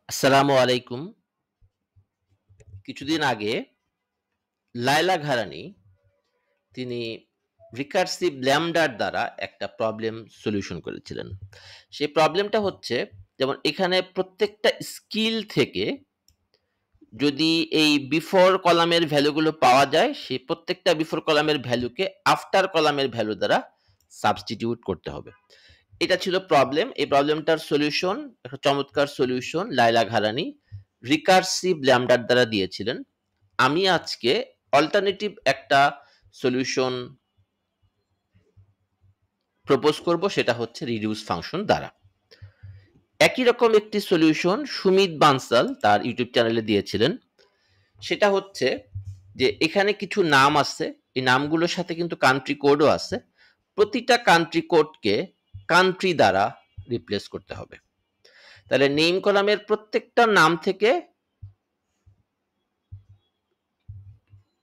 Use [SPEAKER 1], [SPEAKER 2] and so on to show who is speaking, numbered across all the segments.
[SPEAKER 1] আসসালামু আলাইকুম। কিছুদিন আগে লায়লা ঘারানি তিনি রিকার্সিভ ল্যামডার দ্বারা একটা প্রবলেম সলিউশন করেছিলেন। সেই প্রবলেমটা হচ্ছে যেমন এখানে প্রত্যেকটা স্কিল থেকে যদি এই বিফোর কলামের ভ্যালুগুলো পাওয়া যায়, সেই প্রত্যেকটা বিফোর কলামের ভ্যালুকে আফটার কলামের ভ্যালু দ্বারা সাবস্টিটিউট করতে হবে। এটা ছিল প্রবলেম। এই প্রবলেমটার সলিউশন, একটা চমৎকার সলিউশন লায়লা ঘারানি রিকার্সিভ ল্যামডার দ্বারা দিয়েছিলেন। আমি আজকে অল্টারনেটিভ একটা সলিউশন প্রপোজ করব, সেটা হচ্ছে রিডিউস ফাংশন দ্বারা। একই রকম একটি সলিউশন সুমিত বানসাল তার ইউটিউব চ্যানেলে দিয়েছিলেন। সেটা হচ্ছে যে এখানে কিছু নাম আছে, এই নামগুলোর সাথে কিন্তু কান্ট্রি কোডও আছে। প্রতিটা কান্ট্রি কোডকে কান্ট্রি দ্বারা রিপ্লেস করতে হবে। তাহলে নেম কলামের প্রত্যেকটা নাম থেকে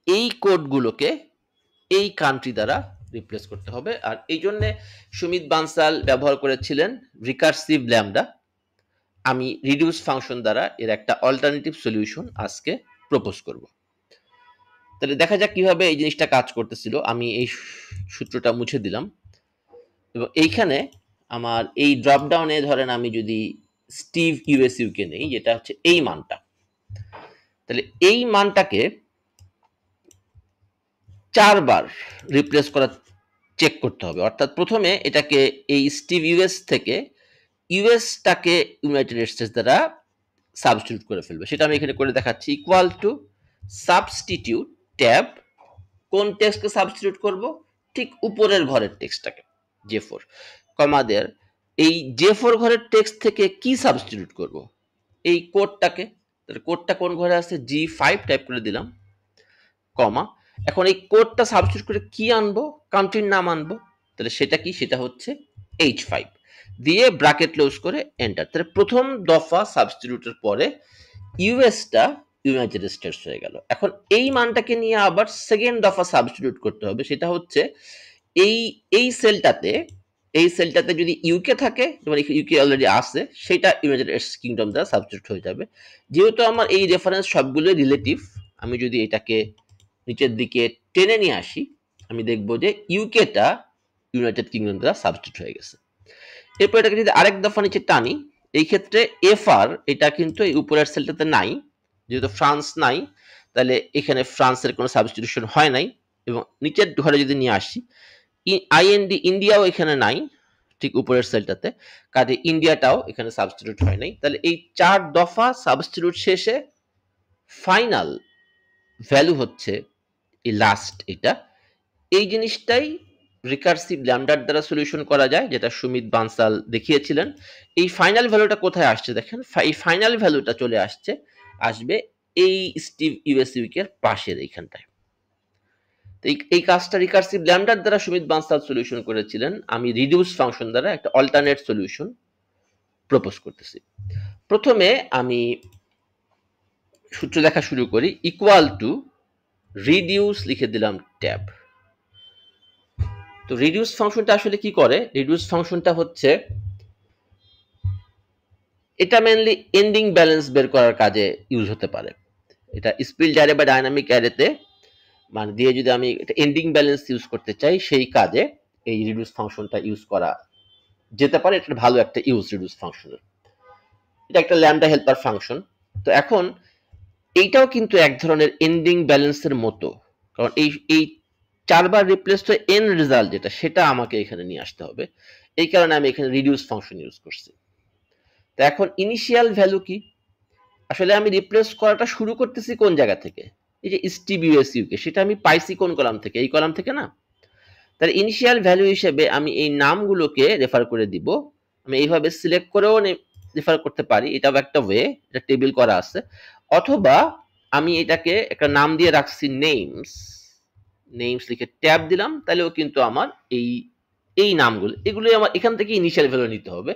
[SPEAKER 1] এই কোডগুলোকে এই কান্ট্রি দ্বারা রিপ্লেস করতে হবে। আর এই জন্যে সুমিত বানসাল ব্যবহার করেছিলেন রিকার্সিভ ল্যামডা। আমি রিডিউস ফাংশন দ্বারা এর একটা অল্টারনেটিভ সলিউশন আজকে প্রপোজ করব। তাহলে দেখা যাক কিভাবে এই জিনিসটা কাজ করতেছিল। আমি এই সূত্রটা মুছে দিলাম এবং এইখানে আমার এই ড্রপডাউনে ধরেন আমি যদি স্টিভ ইউএসইউকে নেই, যেটা হচ্ছে এই মানটা, তাহলে এই মানটাকে 4 বার রিপ্লেস করা চেক করতে হবে। অর্থাৎ প্রথমে এটাকে এই স্টিভ ইউএস থেকে ইউএসটাকে ইউনাইটেড স্টেটস দ্বারা সাবস্টিটিউট করে ফেলবে। সেটা আমি এখানে করে দেখাচ্ছি। ইকুয়াল টু সাবস্টিটিউট ট্যাব, কোন টেক্সটকে সাবস্টিটিউট করব? ঠিক উপরের ঘরের টেক্সটটাকে, J4 কমা দেয়ার। এই J4 ঘরের টেক্সট থেকে কি সাবস্টিটিউট করব? এই কোডটাকে। তাহলে কোডটা কোন ঘরে আছে? G5 টাইপ করে দিলাম, কমা। এখন এই কোডটা সাবস্টিটিউট করে কি আনবো? কান্ট্রির নাম আনবো। তাহলে সেটা কি? সেটা হচ্ছে H5 দিয়ে ব্র্যাকেট ক্লোজ করে এন্টার। তাহলে প্রথম দফা সাবস্টিটিউটের পরে ইউএসটা ইউনাইটেড স্টেটস হয়ে গেল। এখন এই মানটাকে নিয়ে আবার সেকেন্ড দফা সাবস্টিটিউট করতে হবে। সেটা হচ্ছে এই এই সেলটাতে, এই সেলটাতে যদি ইউকে থাকে, যেমন ইউকে অলরেডি আছে, সেটা ইউনাইটেড কিংডম দ্বারা সাবস্টিটিউট হয়ে যাবে। যেহেতু আমার এই রেফারেন্স সবগুলো রিলেটিভ, আমি যদি এটাকে নিচের দিকে টেনে নিয়ে আসি, আমি দেখব যে ইউকেটা ইউনাইটেড কিংডম দ্বারা সাবস্টিটিউট হয়ে গেছে। এরপর এটাকে যদি আরেক দফা নিচে টানি, এই ক্ষেত্রে এফআর এটা কিন্তু এই উপরের সেলটাতে নাই, যেহেতু ফ্রান্স নাই, তাহলে এখানে ফ্রান্সের কোনো সাবস্টিটিউশন হয় নাই। এবং নিচের ঘরে যদি নিয়ে আসি, আইএনডি ইন্ডিয়াও এখানে নাই ঠিক উপরের সেলটাতে, কাজে ইন্ডিয়াটাও এখানে সাবস্টিটিউট হয় নাই। তাহলে এই 4 দফা সাবস্টিটিউট শেষে ফাইনাল ভ্যালু হচ্ছে এই লাস্ট এটা। এই জিনিসটাই রিকার্সিভ ল্যামডার দ্বারা সলিউশন করা যায়, যেটা সুমিত বানসাল দেখিয়েছিলেন। এই ফাইনাল ভ্যালুটা কোথায় আসছে দেখেন, এই ফাইনাল ভ্যালুটা চলে আসবে এই স্টিভ ইউএসইউকে এর পাশের এইখানটায়। এই কাজটা রিকার্সিভ ল্যামডার দ্বারা সুমিত বানসাল সলিউশন করেছিলেন। আমি রিডিউস ফাংশন দ্বারা একটা অল্টারনেট সলিউশন প্রপোজ করতেছি। প্রথমে আমি সূত্র লেখা শুরু করি। ইকুয়াল টু রিডিউস লিখে দিলাম ট্যাব। তো রিডিউস ফাংশনটা আসলে কি করে? রিডিউস ফাংশনটা হচ্ছে, এটা মেনলি এন্ডিং ব্যালেন্স বের করার কাজে ইউজ হতে পারে। এটা স্পিল্ড অ্যারে বা ডাইনামিক অ্যারেতে মানে দিয়ে যদি আমি এটা এন্ডিং ব্যালেন্স ইউজ করতে চাই, সেই কাজে এই রিডিউস ফাংশনটা ইউজ করা যেতে পারে। এটা ভালো একটা ইউজ রিডিউস ফাংশনের। এটা একটা ল্যামডা হেল্পার ফাংশন। তো এখন এইটাও কিন্তু এক ধরনের এন্ডিং ব্যালেন্সের মতো, কারণ এই 4 বার রিপ্লেস তো এন্ড রেজাল্ট যেটা, সেটা আমাকে এখানে নিয়ে আসতে হবে। এই কারণে আমি এখানে রিডিউস ফাংশন ইউজ করছি। তো এখন ইনিশিয়াল ভ্যালু কি? আসলে আমি রিপ্লেস করাটা শুরু করতেছি কোন জায়গা থেকে? এই যে স্টিভ ইউএসইউকে, সেটা আমি পাইছি কোন কলাম থেকে? এই কলাম থেকে না? তাহলে ইনিশিয়াল ভ্যালু হিসেবে আমি এই নামগুলোকে রেফার করে দিব। আমি এইভাবে সিলেক্ট করেও রেফার করতে পারি, এটাও একটা ওয়ে, এটা টেবিল করা আছে। অথবা আমি এটাকে একটা নাম দিয়ে রাখছি নেমস, নেমস লিখে ট্যাব দিলাম, তাহলেও কিন্তু আমার এই নামগুলো, এগুলো আমার এখান থেকে ইনিশিয়াল ভ্যালু নিতে হবে।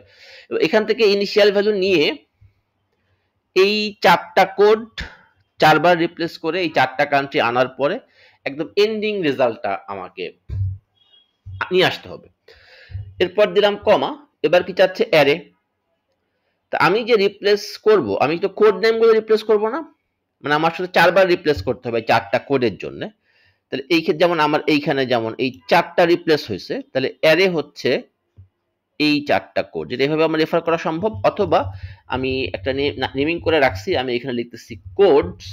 [SPEAKER 1] এখান থেকে ইনিশিয়াল ভ্যালু নিয়ে এই 4টা কোড 4 বার রিপ্লেস করে এই 4টা কান্ট্রি আনার পরে একদম এন্ডিং রেজাল্টটা আমাকে নিয়ে আসতে হবে। এরপর দিলাম কমা। এবার কি চাচ্ছে? অ্যারে। তা আমি যে রিপ্লেস করব, আমি তো কোড নেমগুলো রিপ্লেস করব না, মানে আমার সাথে 4 বার রিপ্লেস করতে হবে 4টা কোডের জন্য। তাহলে এই ক্ষেত্রে যেমন আমার এইখানে যেমন এই 4টা রিপ্লেস হয়েছে, তাহলে অ্যারে হচ্ছে এই 4টা কোড, যেটা এভাবে আমার রেফার করা সম্ভব, অথবা আমি একটা নেমিং করে রাখছি, আমি এখানে লিখতেছি কোডস,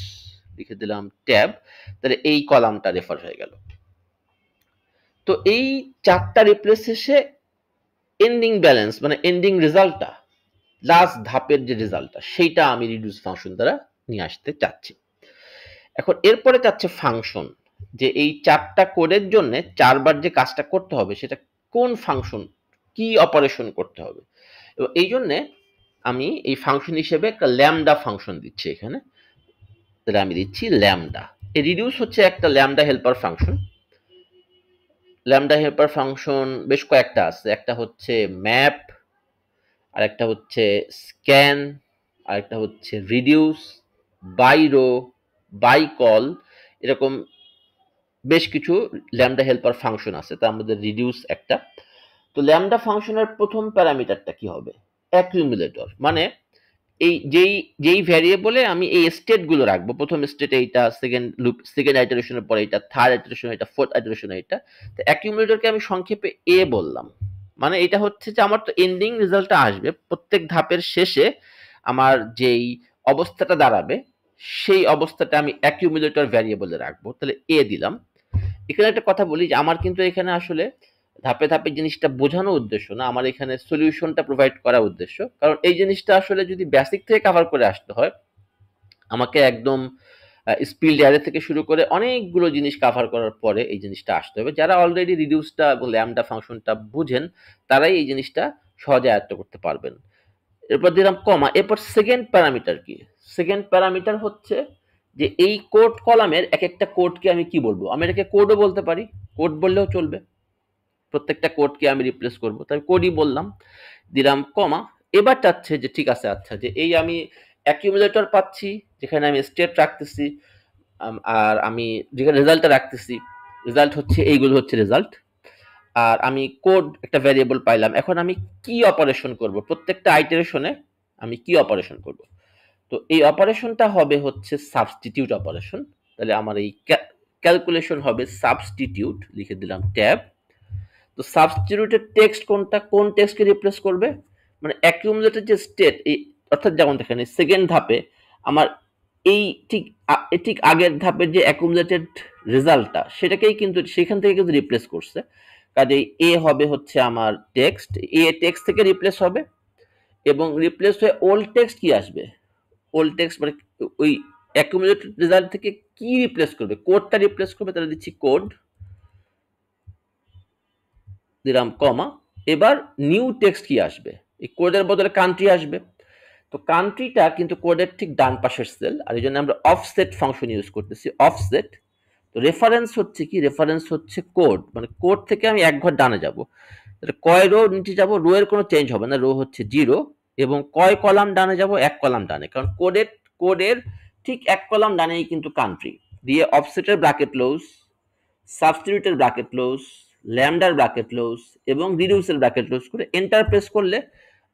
[SPEAKER 1] লিখে দিলাম ট্যাব, তাহলে এই কলামটা রেফার হয়ে গেল। তো এই 4টা রিপ্লেস শেষে এন্ডিং ব্যালেন্স মানে এন্ডিং রেজাল্টটা, লাস্ট ধাপের যে রেজাল্টটা, সেইটা আমি রিডিউস ফাংশন দ্বারা নিয়ে আসতে চাচ্ছি। এখন এরপরে চাচ্ছে ফাংশন, যে এই 4টা কোডের জন্য 4 বার যে কাজটা করতে হবে সেটা কোন ফাংশন, কি অপারেশন করতে হবে। এবং এই জন্য আমি এই ফাংশন হিসেবে একটা ল্যামডা ফাংশন দিচ্ছি এখানে, তাহলে আমি দিচ্ছি ল্যামডা। এই রিডিউস হচ্ছে একটা lambda helper function. Lambda helper function বেশ কয়েকটা আছে, একটা হচ্ছে ম্যাপ, আরেকটা হচ্ছে স্ক্যান, আরেকটা হচ্ছে reduce, by row, by col, এরকম বেশ কিছু ল্যামডা হেল্পার ফাংশন আছে, তার মধ্যে রিডিউস একটা। তো ল্যামডা ফাংশনের প্রথম প্যারামিটারটা কি হবে? অ্যাকিউমুলেটর, মানে এই যেই ভ্যারিয়েবলে আমি এই স্টেট গুলো রাখবো, প্রথম স্টেট এইটা, সেকেন্ড লুপ, সেকেন্ড আইটারেশনের পরে এটা, থার্ড আইটারেশন এটা, ফোর্থ আইটারেশন এটা। তো অ্যাকিউমুলেটরকে আমি সংক্ষেপে এ বললাম। মানে এটা হচ্ছে যে আমার তো এন্ডিং রেজাল্টটা আসবে, প্রত্যেক ধাপের শেষে আমার যেই অবস্থাটা দাঁড়াবে সেই অবস্থাটা আমি অ্যাকিউমুলেটর ভ্যারিয়েবলে রাখবো, তাহলে এ দিলাম। এখানে একটা কথা বলি যে আমার কিন্তু এখানে আসলে ধাপে ধাপে জিনিসটা বোঝানো উদ্দেশ্য না, আমার এখানে সলিউশনটা প্রোভাইড করা উদ্দেশ্য। কারণ এই জিনিসটা আসলে যদি বেসিক থেকে কভার করে আসতে হয়, আমাকে একদম স্পিল্ড অ্যারে থেকে শুরু করে অনেকগুলো জিনিস কভার করার পরে এই জিনিসটা আসতে হবে। যারা অলরেডি রিডিউসটা এবং ল্যামডা ফাংশনটা বুঝেন তারাই এই জিনিসটা সহজে আয়ত্ত করতে পারবেন। এরপর দিলাম কমা। এরপর সেকেন্ড প্যারামিটার কি? সেকেন্ড প্যারামিটার হচ্ছে যে এই কোড কলামের এক একটা কোডকে আমি কি বলবো, আমি এটাকে কোডও বলতে পারি, কোড বললেও চলবে। প্রত্যেকটা কোডকে আমি রিপ্লেস করবো, তাই কোডই বললাম, দিলাম কমা। এবার চাচ্ছে যে ঠিক আছে, আচ্ছা যে এই আমি অ্যাকিউমুলেটর পাচ্ছি যেখানে আমি স্টেট রাখতেছি, আর আমি যেখানে রেজাল্টটা রাখতেছি, রেজাল্ট হচ্ছে এইগুলো হচ্ছে রেজাল্ট, আর আমি কোড একটা ভ্যারিয়েবল পাইলাম। এখন আমি কি অপারেশন করব, প্রত্যেকটা আইটারেশনে আমি কি অপারেশন করব? তো এই অপারেশনটা হবে হচ্ছে সাবস্টিটিউট অপারেশন। তাহলে আমার এই ক্যালকুলেশন হবে সাবস্টিটিউট, লিখে দিলাম ট্যাব। তো সাবস্টিটিউটের টেক্সট কোনটা, কোন টেক্সটকে রিপ্লেস করবে, মানে অ্যাকিউমুলেটেড যে স্টেট, এই অর্থাৎ যেমন দেখেন সেকেন্ড ধাপে আমার এই ঠিক আগের ধাপের যে অ্যাকুমুলেটেড রেজাল্টটা সেটাকেই কিন্তু সেখান থেকে কিন্তু রিপ্লেস করছে। কাজেই এ হবে হচ্ছে আমার টেক্সট, এ টেক্সট থেকে রিপ্লেস হবে, এবং রিপ্লেস হয়ে ওল্ড টেক্সট কি আসবে, ওল্ড টেক্সট মানে ওই অ্যাকুমুলেটেড রেজাল্ট থেকে কি রিপ্লেস করবে, কোডটা রিপ্লেস করবে, তাহলে দিচ্ছি কোড, দিলাম কমা। এবার নিউ টেক্সট কি আসবে, এই কোডের বদলে কান্ট্রি আসবে। তো কান্ট্রিটা কিন্তু কোডের ঠিক ডান পাশের সেল, আর এই জন্য আমরা অফসেট ফাংশন ইউজ করতেছি, অফসেট। তো রেফারেন্স হচ্ছে কি, রেফারেন্স হচ্ছে কোড, মানে কোড থেকে আমি এক ঘর ডানে যাব, কয় রো নিচে যাব, রো এর কোনো চেঞ্জ হবে না, রো হচ্ছে 0, এবং কয় কলাম ডানে যাব, এক কলাম ডানে, কারণ কোডের ঠিক এক কলাম ডানেই কিন্তু কান্ট্রি। দিয়ে অফসেটের ব্র্যাকেট ক্লোজ, সাবস্টিটিউটের ব্র্যাকেট ক্লোজ, ল্যামডার ব্র্যাকেট ক্লোজ এবং রিডিউসের ব্র্যাকেট ক্লোজ করে এন্টার প্রেস করলে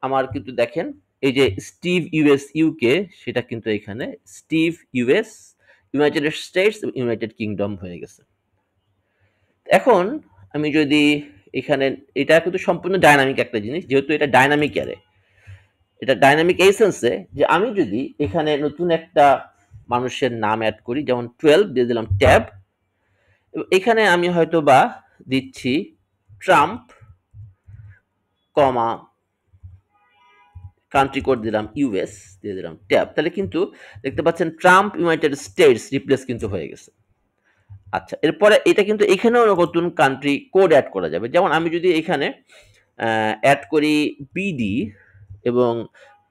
[SPEAKER 1] আমার কিন্তু দেখেন এই যে স্টিভ ইউএস ইউকে, সেটা কিন্তু এখানে Steve US United states United kingdom হয়ে গেছে। এখন আমি যদি এখানে, এটা কিন্তু সম্পূর্ণ ডাইনামিক একটা জিনিস, যেহেতু এটা ডাইনামিক অ্যারে, এটা ডাইনামিক এই সেন্সে যে আমি যদি এখানে নতুন একটা মানুষের নাম অ্যাড করি, যেমন 12 দিয়ে দিলাম ট্যাব, এখানে আমি হয়তো বা দিচ্ছি ট্রাম্প, কমা কান্ট্রি কোড দিলাম ইউএস, দিয়ে দিলাম ট্যাব, তাহলে কিন্তু দেখতে পাচ্ছেন ট্রাম্প ইউনাইটেড স্টেটস রিপ্লেস কিন্তু হয়ে গেছে। আচ্ছা, এরপরে এটা কিন্তু এখানেও নতুন কান্ট্রি কোড অ্যাড করা যাবে, যেমন আমি যদি এখানে অ্যাড করি বিডি, এবং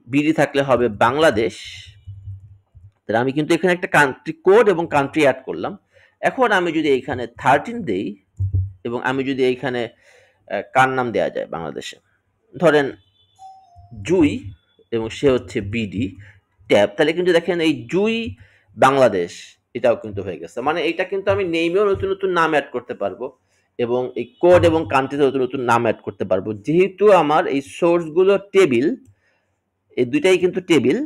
[SPEAKER 1] বিডি থাকলে হবে বাংলাদেশ, তাহলে আমি কিন্তু এখানে একটা কান্ট্রি কোড এবং কান্ট্রি অ্যাড করলাম। এখন আমি যদি এখানে 13 দেই, এবং আমি যদি এইখানে কার নাম দেওয়া যায় বাংলাদেশে, ধরেন জুই, এবং সে হচ্ছে বিডি ট্যাব, তাহলে কিন্তু দেখেন এই জুই বাংলাদেশ এটাও কিন্তু হয়ে গেছে। মানে এটা কিন্তু আমি নেইমেও নতুন নতুন নাম অ্যাড করতে পারবো, এবং এই কোড এবং কান্ট্রিতে নতুন নতুন নাম অ্যাড করতে পারবো, যেহেতু আমার এই সোর্সগুলো টেবিল, এই দুইটাই কিন্তু টেবিল,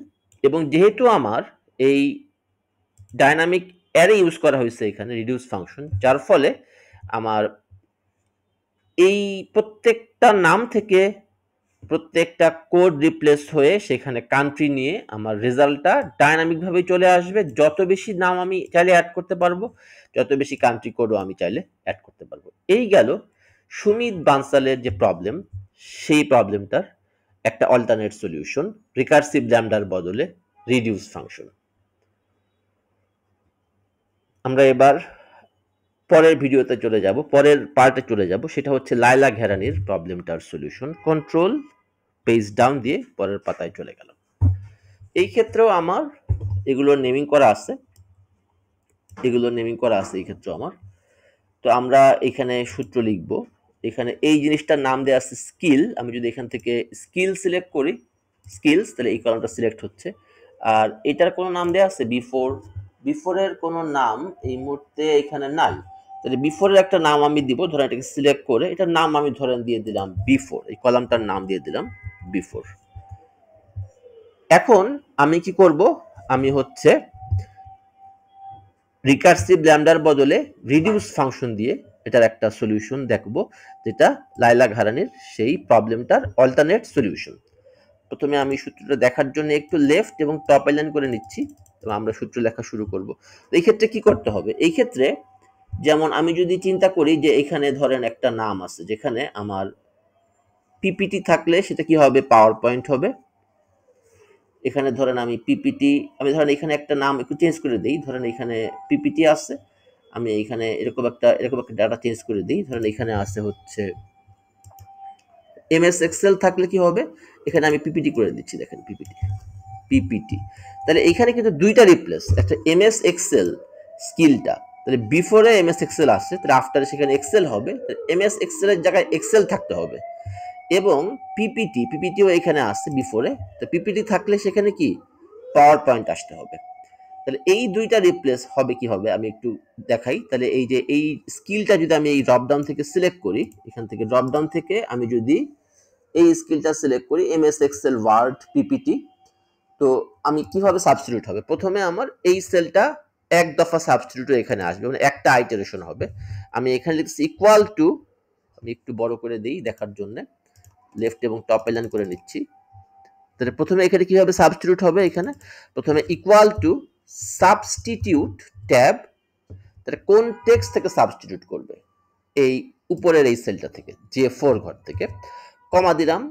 [SPEAKER 1] এবং যেহেতু আমার এই ডাইনামিক অ্যারে ইউজ করা হয়েছে এখানে রিডিউস ফাংশন, যার ফলে আমার এই প্রত্যেকটা নাম থেকে প্রত্যেকটা কোড রিপ্লেস হয়ে সেখানে কান্ট্রি নিয়ে আমার রেজাল্টটা ডাইনামিক ভাবে চলে আসবে। যত বেশি নাম আমি চাইলে অ্যাড করতে পারবো, যত বেশি কান্ট্রি কোডও আমি চাইলে অ্যাড করতে পারবো। এই গেল সুমিত বানসালের যে প্রবলেম, সেই প্রবলেমটার একটা অল্টারনেট সলিউশন, রিকার্সিভ ল্যামডার বদলে রিডিউস ফাংশন। আমরা এবার পরের ভিডিওতে চলে যাব, পরের পার্টে চলে যাব, সেটা হচ্ছে লাইলা ঘেরানির প্রবলেমটার সলিউশন। কন্ট্রোল পেজ ডাউন দিয়ে পরের পাতায় চলে গেল। এই ক্ষেত্রেও আমার এগুলো নেমিং করা আছে, এই ক্ষেত্রে আমার। তো আমরা এখানে সূত্র লিখব, এখানে এই জিনিসটার নাম দেওয়া আছে স্কিল। আমি যদি এখান থেকে স্কিল সিলেক্ট করি, স্কিলস, তাহলে এই কলামটা সিলেক্ট হচ্ছে। আর এটার কোনো নাম দেওয়া আছে বিফোর এর কোনো নাম এই মুহূর্তে এখানে নাই, তাহলে বিফোরের একটা নাম আমি দিব। ধরেন এটাকে সিলেক্ট করে এটার নাম আমি ধরেন দিয়ে দিলাম বিফোর, এই কলামটার নাম দিয়ে দিলাম বিফোর। এখন আমি কি করব, আমি হচ্ছে রিকার্সিভ ল্যামডার বদলে রিডিউস ফাংশন দিয়ে এটার একটা সলিউশন দেখব, যেটা লাইলা ঘারানির সেই প্রবলেমটার অল্টারনেট সলিউশন। প্রথমে আমি সূত্রটা দেখার জন্য একটু লেফট এবং টপ আইলাইন করে নিচ্ছি এবং আমরা সূত্র লেখা শুরু করব। এই ক্ষেত্রে কি করতে হবে, এই ক্ষেত্রে যেমন আমি যদি চিন্তা করি যে এখানে ধরেন একটা নাম আছে, যেখানে আমার পিপিটি থাকলে সেটা কি হবে, পাওয়ার পয়েন্ট হবে। এখানে ধরেন আমি পিপিটি, আমি ধরেন এখানে একটা নাম একটু চেঞ্জ করে দিই, ধরেন এখানে পিপিটি আছে, আমি এখানে এরকম একটা ডাটা চেঞ্জ করে দিই। ধরেন এখানে আছে হচ্ছে এমএস এক্সেল থাকলে কি হবে, এখানে আমি পিপিটি করে দিচ্ছি, দেখেন পিপিটি। তাহলে এখানে কিন্তু দুইটা রিপ্লেস, একটা এমএস এক্সেল স্কিলটা, তাহলে বিফোরে এমএস এক্সেল আসছে, তাহলে আফটারে সেখানে এক্সেল হবে, এমএস এক্সেল এর জায়গায় এক্সেল থাকতে হবে। এবং পিপিটিও এখানে আসছে বিফোরে, তো পিপিটি থাকলে সেখানে কি পাওয়ার পয়েন্ট আসতে হবে। তাহলে এই দুইটা রিপ্লেস হবে কি হবে আমি একটু দেখাই। তাহলে এই যে এই স্কিলটা যদি আমি এই ড্রপডাউন থেকে সিলেক্ট করি, এখান থেকে ড্রপডাউন থেকে আমি যদি এই স্কিলটা সিলেক্ট করি এমএস এক্সেল ওয়ার্ড পিপিটি, তো আমি কিভাবে সাবস্টিটিউট হবে, প্রথমে আমার এই সেলটা এক দফা সাবস্টিটিউট এখানে আসবে, মানে একটা আইটারেশন হবে। আমি এখানে লিখছি ইকুয়াল টু, আমি একটু বড় করে দিই দেখার জন্য, লেফট এবং টপ এলাইন করে নিচ্ছি। তাহলে প্রথমে এখানে কিভাবে সাবস্টিটিউট হবে, এখানে প্রথমে ইকুয়াল টু সাবস্টিটিউট ট্যাব, তাহলে কোন টেক্সট থেকে সাবস্টিটিউট করবে, এই উপরের এই সেলটা থেকে, J4 ঘর থেকে, কমা দিলাম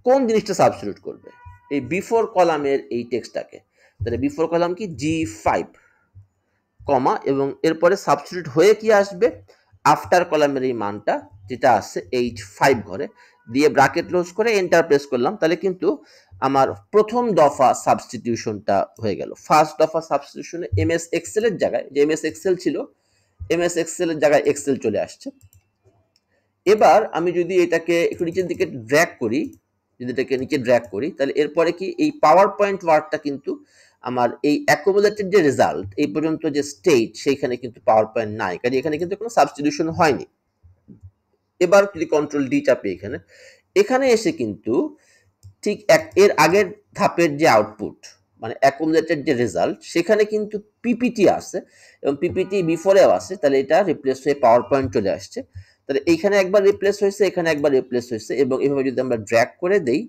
[SPEAKER 1] কোন জিনিসটা সাবস্টিটিউট করবে, এই বিফোর কলামের এই টেক্সটটাকে। তাহলে বিফোর কলাম কি G5, কমা, এবং এরপরে সাবস্টিটিউট হয়ে কি আসবে, আফটার কলামের এই মানটা যেটা আছে H5 ঘরে দিয়ে ব্র্যাকেট ক্লোজ করে এন্টার প্রেস করলাম, তাহলে কিন্তু আমার প্রথম দফা সাবস্টিটিউশনটা হয়ে গেল। ফার্স্ট দফা সাবস্টিটিউশনে এমএস এক্সেল এর জায়গায়, যে এমএস এক্সেল ছিল, এমএস এক্সেল এর জায়গায় এক্সেল চলে আসছে। এবার আমি যদি এটাকে একটু নিচের দিকে ড্র্যাগ করি, যদি এটাকে নিচে ড্র্যাগ করি, তাহলে এরপরে কি এই পাওয়ার পয়েন্ট ওয়ার্ডটা কিন্তু আমার এই অ্যাকুমুলেটেড যে রেজাল্ট এই পর্যন্ত যে স্টেট, সেইখানে কিন্তু পাওয়ার পয়েন্ট নাই, কারণ এখানে কিন্তু কোনো সাবস্টিটিউশন হয়নি। এবার যদি কন্ট্রোল ডি চাপি এখানে, এখানে এসে কিন্তু ঠিক এর আগের ধাপের যে আউটপুট, মানে অ্যাকুমুলেটেড যে রেজাল্ট, সেখানে কিন্তু পিপিটি আছে এবং পিপিটি বিফোরেও আছে, তাহলে এটা রিপ্লেস হয়ে পাওয়ার পয়েন্ট চলে আসছে। তাহলে এইখানে একবার রিপ্লেস হয়েছে, এখানে একবার রিপ্লেস হয়েছে, এবং এভাবে যদি আমরা ড্র্যাগ করে দেই,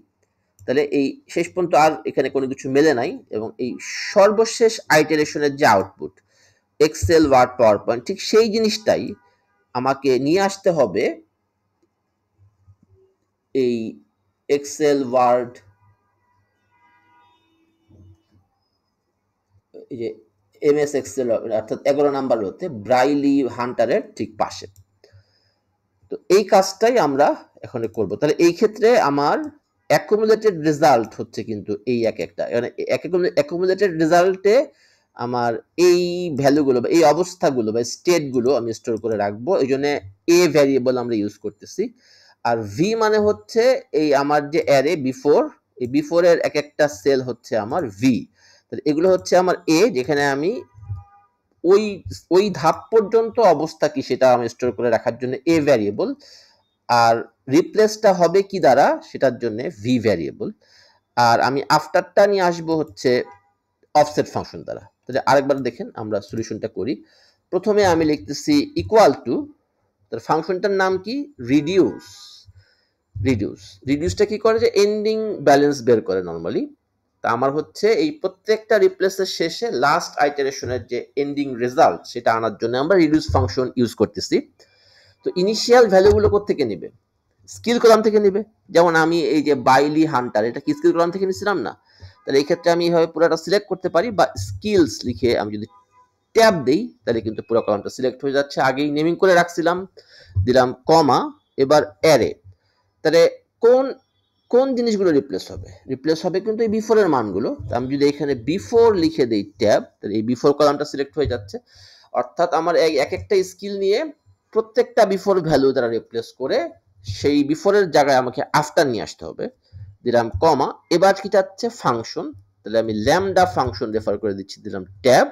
[SPEAKER 1] তাহলে এই শেষ পর্যন্ত আর এখানে কোনো কিছু মেলে নাই, এবং এই সর্বশেষ আইটারেশনের যে output Excel Word PowerPoint, ঠিক সেই জিনিসটাই আমাকে নিয়ে আসতে হবে এই এক্সেল ওয়ার্ড, এই যে এমএস এক্সেল অর্থাৎ 11 নাম্বার রোতে ব্রাইলি হান্টারের ঠিক পাশে। তো এই কাজটাই আমরা এখন করব। তাহলে এই ক্ষেত্রে আমার অ্যাকুমুলেটেড রেজাল্ট হচ্ছে কিন্তু এই একটা, মানে অ্যাকুমুলেটেড রেজাল্টে আমার এই ভ্যালুগুলো বা এই অবস্থাগুলো বা স্টেটগুলো আমি স্টোর করে রাখবো, এই জন্য এ ভ্যারিয়েবল আমরা ইউজ করতেছি। আর ভি মানে হচ্ছে এই আমার যে অ্যারে বিফোর, এই বিফোরের একটা সেল হচ্ছে আমার ভি। তাহলে এগুলো হচ্ছে আমার এ, যেখানে আমি ওই ওই ধাপ পর্যন্ত অবস্থা কি সেটা আমি স্টোর করে রাখার জন্য এ ভ্যারিয়েবল, আর রিপ্লেসটা হবে কি দ্বারা সেটার জন্য ভি ভ্যারিয়েবল। আর আমি আফটারটা নিয়ে আসবো হচ্ছে অফসেট ফাংশন দ্বারা। তাহলে আরেকবার দেখেন আমরা সলিউশনটা করি। প্রথমে আমি লিখতেছি ইকুয়াল টু, তার ফাংশনটার নাম কি, রিডিউস। রিডিউসটা কি করে, যে এন্ডিং ব্যালেন্স বের করে নরমালি। তা আমার হচ্ছে এই প্রত্যেকটা রিপ্লেসের শেষে লাস্ট আইটারেশনের যে এন্ডিং রেজাল্ট সেটা আনার জন্য আমরা রিডিউস ফাংশন ইউজ করতেছি। তো ইনিশিয়াল ভ্যালুগুলো কোত্থেকে নেবে, স্কিল কলাম থেকে নেবে। যেমন আমি এই যে বাইলি হান্টার, এটা কি স্কিল কলাম থেকে নিছিলাম না? তাহলে এই ক্ষেত্রে আমি এইভাবে পুরোটা সিলেক্ট করতে পারি, বা স্কিলস লিখে আমি যদি ট্যাব দেই তাহলে কিন্তু পুরো কলামটা সিলেক্ট হয়ে যাচ্ছে। আগেই নেমিং করে রাখছিলাম, দিলাম কমা, এবার অ্যারে। তাহলে কোন কোন জিনিসগুলো রিপ্লেস হবে কিন্তু এই বিফোর এর মানগুলো। আমি যদি এখানে বিফোর লিখে দেই ট্যাব, তাহলে এই বিফোর কলামটা সিলেক্ট হয়ে যাচ্ছে। অর্থাৎ আমার এক একটা স্কিল নিয়ে প্রত্যেকটা বিফোর ভ্যালু দ্বারা রিপ্লেস করে সেই বিফোরের জায়গায় আমাকে আফটার নিয়ে আসতে হবে। দিলাম কমা, এবার কি চাচ্ছে ফাংশন, তাহলে আমি ল্যামডা ফাংশন রেফার করে দিচ্ছি, দিলাম ট্যাব।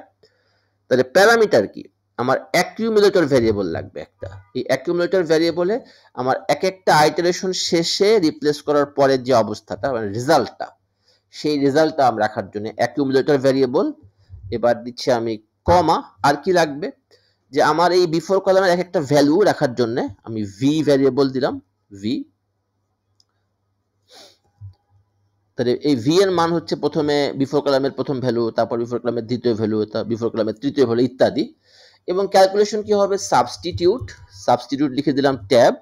[SPEAKER 1] তাহলে প্যারামিটার কি, আমার অ্যাকিউমুলেটর ভ্যারিয়েবল লাগবে একটা। এই অ্যাকিউমুলেটর ভ্যারিয়েবলে আমার এক একটা আইটারেশন শেষে রিপ্লেস করার পরের যে অবস্থাটা মানে রেজাল্টটা, সেই রেজাল্টটা আমরা রাখার জন্য অ্যাকিউমুলেটর ভ্যারিয়েবল। এবার দিচ্ছি আমি কমা, আর কি লাগবে, যে আমার এই বিফোর কলামের এক একটা ভ্যালু রাখার জন্য আমি ভি ভ্যারিয়েবল দিলাম, ভি। তাহলে এই ভি এর মান হচ্ছে প্রথমে বিফোর কলামের প্রথম ভ্যালু, তারপর বিফোর কলামের দ্বিতীয় ভ্যালু, বিফোর কলামের তৃতীয় ভ্যালু ইত্যাদি। এবং ক্যালকুলেশন কি হবে, সাবস্টিটিউট লিখে দিলাম ট্যাব।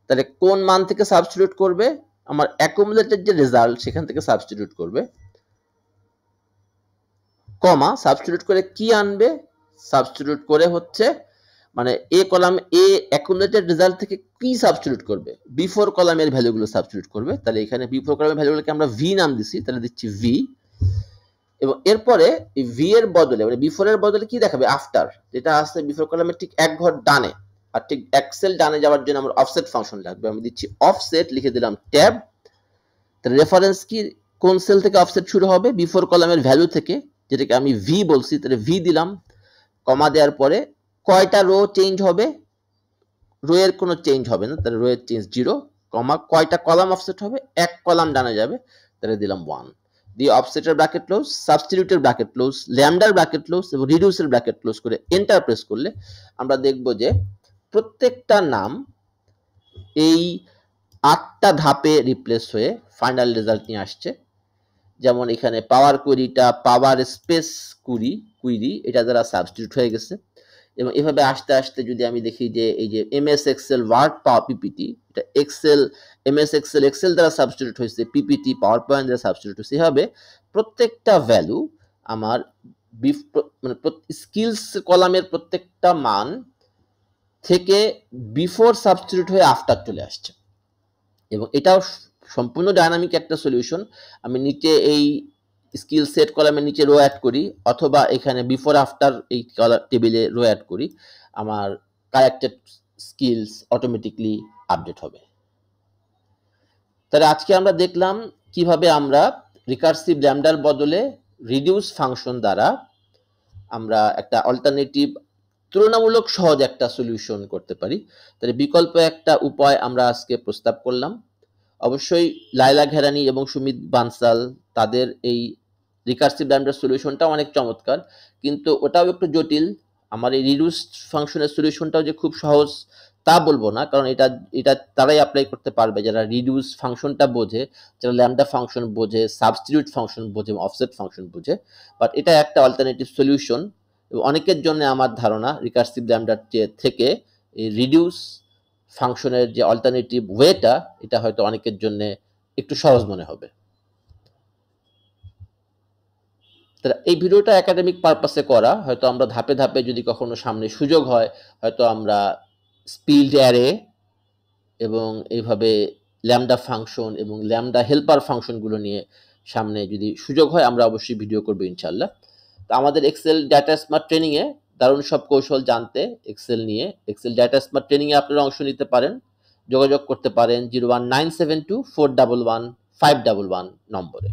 [SPEAKER 1] তাহলে কোন মান থেকে সাবস্টিটিউট করবে, আমার অ্যাকুমুলেটেড যে রেজাল্ট সেখান থেকে সাবস্টিটিউট করবে, কমা, সাবস্টিটিউট করে কি আনবে, সাবস্টিটিউট করে হচ্ছে মানে এ কলাম এ অ্যাকুমুলেটেড রেজাল্ট থেকে কি সাবস্টিটিউট করবে, বিফোর কলামের ভ্যালুগুলো সাবস্টিটিউট করবে। তাহলে এখানে বিফোর কলামের ভ্যালুগুলোকে আমরা ভি নাম দিছি, তাহলে দিচ্ছি ভি। এবং এরপরে এই ভি এর বদলে মানে বিফোর এর বদলে কি দেখাবে, আফটার, যেটা আছে বিফোর কলামের ঠিক এক ঘর ডানে, আর ঠিক এক্সেল ডানে যাওয়ার জন্য আমার অফসেট ফাংশন লাগবে। আমি দিচ্ছি অফসেট, লিখে দিলাম ট্যাব। তাহলে রেফারেন্স কি, কোন সেল থেকে অফসেট শুরু হবে, বিফোর কলামের ভ্যালু থেকে, যেটাকে আমি ভি বলছি, তাহলে ভি দিলাম। কমা দেওয়ার পরে কয়টা রো চেঞ্জ হবে, রো এর কোনো চেঞ্জ হবে না, তাহলে রো এর চেঞ্জ 0, কমা কয়টা কলাম অফসেট হবে, এক কলাম ডানে যাবে, তাহলে দিলাম 1। দিয়ে অফসেটের ব্র্যাকেট ক্লোজ, সাবস্টিটিউটের ব্র্যাকেট ক্লোজ, ল্যামডার ব্র্যাকেট ক্লোজ এবং রিডিউসের ব্র্যাকেট ক্লোজ করে এন্টার প্রেস করলে আমরা দেখব যে প্রত্যেকটা নাম এই 8টা ধাপে রিপ্লেস হয়ে ফাইনাল রেজাল্ট নিয়ে আসছে। যেমন এখানে পাওয়ার কোয়েরিটা পাওয়ার স্পেস কুইরি এটা দ্বারা সাবস্টিটিউট হয়ে গেছে। এবং এভাবে আস্তে আস্তে যদি আমি দেখি যে এই যে এমএস এক্সেল ওয়ার্ড পাওয়ার পিপিটি, এটা এক্সেল এমএস এক্সেল দ্বারা সাবস্টিটিউট হয়েছে, পিপিটি পাওয়ার পয়েন্ট দ্বারা সাবস্টিটিউট হয়েছে। এভাবে প্রত্যেকটা ভ্যালু আমার মানে স্কিলস কলামের প্রত্যেকটা মান থেকে বিফোর সাবস্টিটিউট হয়ে আফটার চলে আসছে। এবং এটাও সম্পূর্ণ ডাইনামিক একটা সলিউশন। আমি নিচে এই স্কিল সেট কলামের নিচে রো অ্যাড করি, অথবা এখানে বিফোর আফটার এই টেবিলে রো অ্যাড করি, আমার কারেক্টেড স্কিলস অটোমেটিকলি আপডেট হবে। তাহলে আজকে আমরা দেখলাম কিভাবে আমরা রিকার্সিভ ল্যামডার বদলে রিডিউস ফাংশন দ্বারা আমরা একটা অল্টারনেটিভ তুলনামূলক সহজ একটা সলিউশন করতে পারি। তাহলে বিকল্প একটা উপায় আমরা আজকে প্রস্তাব করলাম। অবশ্যই লাইলা ঘেরানি এবং সুমিত বানসাল তাদের এই রিকার্সিভ ল্যামডার সলিউশনটা অনেক চমৎকার, কিন্তু ওটাও একটু জটিল। আমার এই রিডিউস ফাংশনের সলিউশনটাও যে খুব সহজ তা বলবো না, কারণ এটা তারাই অ্যাপ্লাই করতে পারবে যারা রিডিউস ফাংশনটা বোঝে, যারা ল্যামডা ফাংশন বোঝে, সাবস্টিটিউট ফাংশন বোঝে, অফসেট ফাংশন বোঝে। বাট এটা একটা অল্টারনেটিভ সলিউশন। অনেকের জন্য আমার ধারণা রিকার্সিভ ল্যামডার থেকে এই রিডিউস ফাংশনের যে অল্টারনেটিভ ওয়েটা, এটা হয়তো অনেকের জন্য একটু সহজ মনে হবে। তাহলে এই ভিডিওটা একাডেমিক পারপাসে করা, হয়তো আমরা ধাপে ধাপে যদি কখনো সামনে সুযোগ হয়, হয়তো আমরা স্পিল্ড অ্যারে এবং এইভাবে ল্যামডা ফাংশন এবং ল্যামডা হেল্পার ফাংশনগুলো নিয়ে সামনে যদি সুযোগ হয় আমরা অবশ্যই ভিডিও করবো ইনশাল্লাহ। তো আমাদের এক্সেল ডাটা স্মার্ট ট্রেনিংয়ে দারুণ সব কৌশল জানতে এক্সেল ডাটা স্মার্ট ট্রেনিংয়ে আপনারা অংশ নিতে পারেন, যোগাযোগ করতে পারেন 01972411511 নম্বরে।